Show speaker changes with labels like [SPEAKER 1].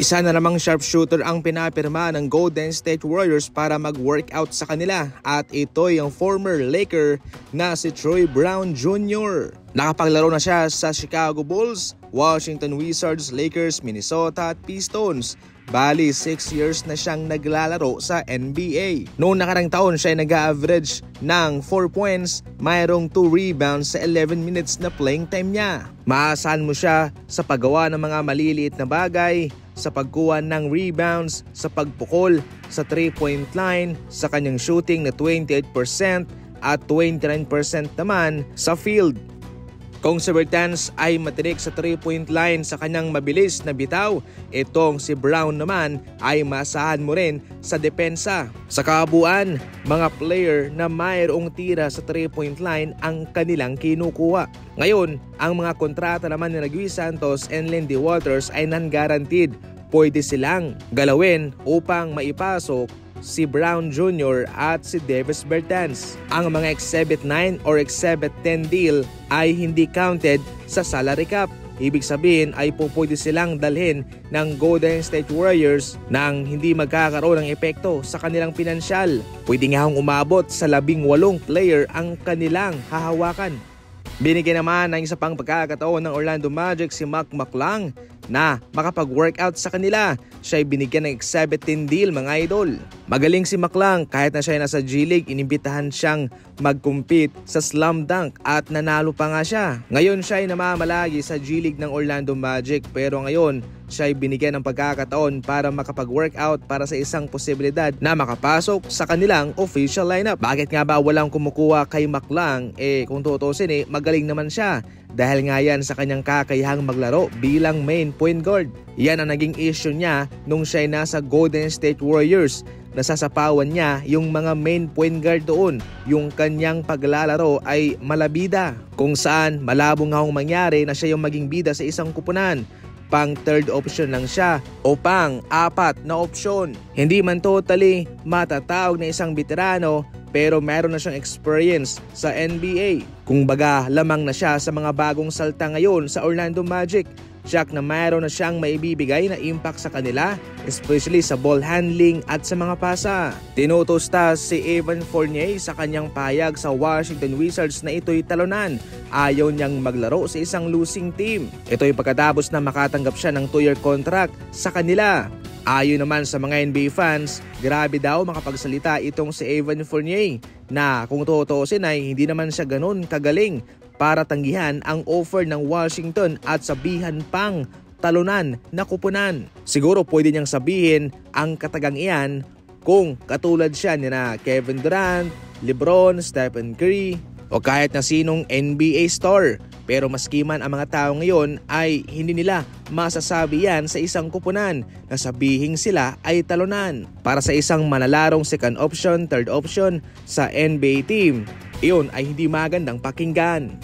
[SPEAKER 1] Isa na namang sharpshooter ang pinapirma ng Golden State Warriors para mag-workout sa kanila at ito yung former Laker na si Troy Brown Jr. Nakapaglaro na siya sa Chicago Bulls, Washington Wizards, Lakers, Minnesota at Pistons. Bali 6 years na siyang naglalaro sa NBA. Noong nakarang taon siya ay nag-average ng 4 points, mayroong 2 rebounds sa 11 minutes na playing time niya. Maasahan mo siya sa paggawa ng mga maliliit na bagay, sa pagkuha ng rebounds, sa pagpukol, sa 3-point line, sa kanyang shooting na 28% at 29% naman sa field. Kung si Bertans ay matinik sa 3-point line sa kanyang mabilis na bitaw, itong si Brown naman ay maasahan mo rin sa depensa. Sa kabuuan, mga player na mayroong tira sa 3-point line ang kanilang kinukuha. Ngayon, ang mga kontrata naman ni Gui Santos and Lindy Waters ay non-guaranteed. Pwede silang galawin upang maipasok si Brown Jr. at si Davis Bertans. Ang mga Exhibit 9 or Exhibit 10 deal ay hindi counted sa salary cap. Ibig sabihin ay pwede silang dalhin ng Golden State Warriors nang hindi magkakaroon ng epekto sa kanilang pinansyal. Pwede nga hong umabot sa 18 player ang kanilang hahawakan. Binigyan naman ng isa pang pagkakataon ng Orlando Magic si Mac McClung na makapag-workout sa kanila. Siya ay binigyan ng Exhibit 10 deal mga idol. Magaling si McClung, kahit na siya ay nasa G-League, inimbitahan siyang mag-compete sa Slam Dunk at nanalo pa nga siya. Ngayon siya ay namamalagi sa G-League ng Orlando Magic pero ngayon siya ay binigyan ng pagkakataon para makapag-workout para sa isang posibilidad na makapasok sa kanilang official lineup. Bakit nga ba walang kumukuha kay McClung? Kung tutusin magaling naman siya. Dahil nga yan sa kanyang kakayahang maglaro bilang main point guard. Yan ang naging issue niya nung siya ay nasa Golden State Warriors. Nasasapawan niya yung mga main point guard doon. Yung kanyang paglalaro ay malabida. Kung saan malabong nga mangyari na siya yung maging bida sa isang kupunan. Pang third option lang siya o pang apat na option. Hindi man totally matatawag na isang veterano pero meron na siyang experience sa NBA. Kung baga lamang na siya sa mga bagong salta ngayon sa Orlando Magic. Siyak na mayroon na siyang maibibigay na impact sa kanila, especially sa ball handling at sa mga pasa. Tinutusta si Evan Fournier sa kanyang payag sa Washington Wizards na ito'y talunan. Ayaw niyang maglaro sa isang losing team. Ito'y pagkatapos na makatanggap siya ng 2-year contract sa kanila. Ayon naman sa mga NBA fans, grabe daw makapagsalita itong si Evan Fournier na kung tutuusin ay hindi naman siya ganun kagaling para tanggihan ang offer ng Washington at sabihan pang talunan na kupunan. Siguro pwede niyang sabihin ang katagang iyan kung katulad siya ni na Kevin Durant, LeBron, Stephen Curry o kahit na sinong NBA star. Pero maski man ang mga tao ngayon ay hindi nila masasabi yan sa isang kupunan na sabihing sila ay talunan. Para sa isang manalarong second option, third option sa NBA team, iyon ay hindi magandang pakinggan.